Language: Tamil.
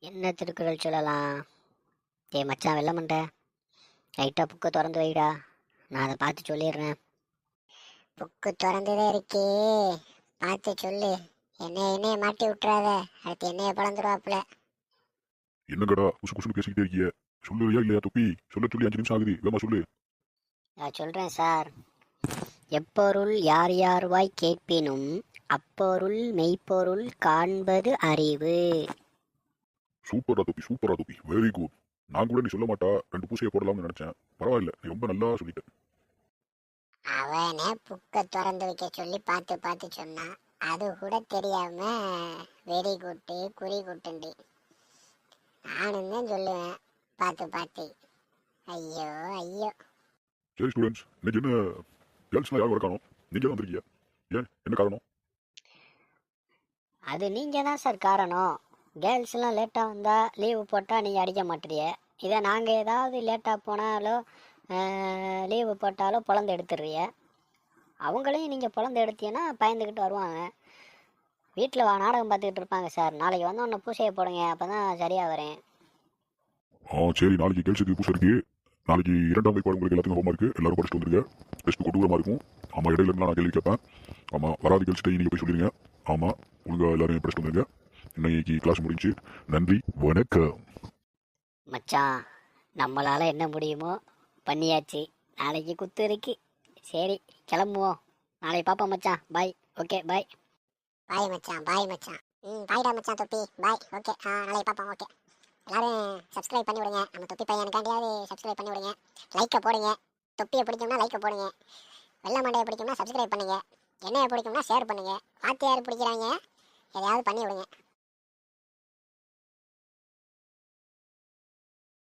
என்ன திருக்குறள் சொல்லலாம்? மச்சான் வெள்ள மண்டை, லைட்டாக புக்கை திறந்து வைடா, நான் அதை பார்த்து சொல்லிடுறேன். புக்கு திறந்துதான் இருக்கே, பார்த்து சொல்லு. என்னைய மாட்டி விட்டுறாத, அடுத்து என்னைய பழந்துருவாப்புல. என்னங்கடா குசு குசுன்னு பேசிக்கிட்டே இருக்கிய? சொல்லுறியா இல்லையா தொப்பி? சொல்ல சொல்லி 5 நிமிஷம் ஆகுது, வேமா சொல்லு. நான் சொல்கிறேன் சார். எப்பொருள் யார் யார்வாய் கேட்பினும் அப்பொருள் மெய்ப்பொருள் காண்பது அறிவு. சூப்பரா தொப்பி, வெரி குட். நான் கூட நீ சொல்ல மாட்டா 2 பூசையை போடலாம்னு நினைச்சேன். பரவாயில்ல, நீ ரொம்ப நல்லா சொல்லிட்ட. அவனை புக்கை திறந்து வைக்க சொல்லி பார்த்து பார்த்து சொன்னான், அது கூட தெரியாம வெரி குட்டு குறி குட்டுண்டி. நானும் தான் சொல்லுவேன் பார்த்து பார்த்து. ஐயோ ஐயோ. சரி ஸ்டூடெண்ட்ஸ், இன்னைக்கு என்ன கேர்ள்ஸ்லாம் யாரும் வரக்கானோ? நீங்க தான் வந்திருக்கீங்க, ஏன் என்ன காரணம்? அது நீங்கள் தான் சார் காரணம். கேர்ள்ஸ்லாம் லேட்டாக வந்தால் லீவு போட்டால் நீங்கள் அடிக்க மாட்டேறிய. இதை நாங்கள் ஏதாவது லேட்டாக போனாலோ லீவு போட்டாலோ பொழந்து எடுத்துடுறிய. அவங்களையும் நீங்கள் பொழந்து எடுத்தீங்கன்னா பயந்துக்கிட்டு வருவாங்க. வீட்டில் நாடகம் பார்த்துக்கிட்டு இருப்பாங்க சார். நாளைக்கு வந்து ஒன்று பூசையை போடுங்க, அப்போ தான் சரியாக வரேன். சரி, நாளைக்கு கேர்ள்ஸுக்கு பூசை இருக்கு. நாளைக்கு 2ஆம் வகுப்பு உங்களுக்கு எல்லாத்துக்கும் ஹோமா இருக்கு. எல்லாரும் படிச்சுட்டு வந்துருங்க. டெஸ்ட் கொடூரமாக இருக்கும். ஆமாம், இடையில இருந்தால் நான் கேள்வி கேட்பேன். ஆமாம், வராது கேர்ள்ஸ்கிட்ட நீங்கள் போய் சொல்லிடுங்க. ஆமாம், ஒழுங்காக எல்லாரும் படிச்சுட்டு வந்துருங்க. இன்னைக்கு கிளாஸ் முடிஞ்சு. நன்றி, வணக்கம். மச்சான், நம்மளால் என்ன முடியுமோ பண்ணியாச்சு. நாளைக்கு குத்து இருக்கு. சரி, கிளம்புவோம். நாளைக்கு பார்ப்போம் மச்சான். பாய். ஓகே, பாய். பாய் மச்சான், பாய் மச்சான். பாய்டா மச்சான் தொப்பி, பாய். ஓகே, நாளைக்கு பார்ப்போம். ஓகே, எல்லாரும் சப்ஸ்கிரைப் பண்ணி விடுங்க. நம்ம தொப்பி பையனுக்காண்டியாவது சப்ஸ்கிரைப் பண்ணி விடுங்க. லைக்கை போடுங்க. தொப்பியை பிடிக்கும்னா லைக்கை போடுங்க. வெள்ளை மண்டையை பிடிக்கும்னா சப்ஸ்கிரைப் பண்ணுங்க. என்னையை பிடிக்கும்னா ஷேர் பண்ணுங்க. வாத்தியார் பிடிக்கிறாங்க, எதையாவது பண்ணி விடுங்க.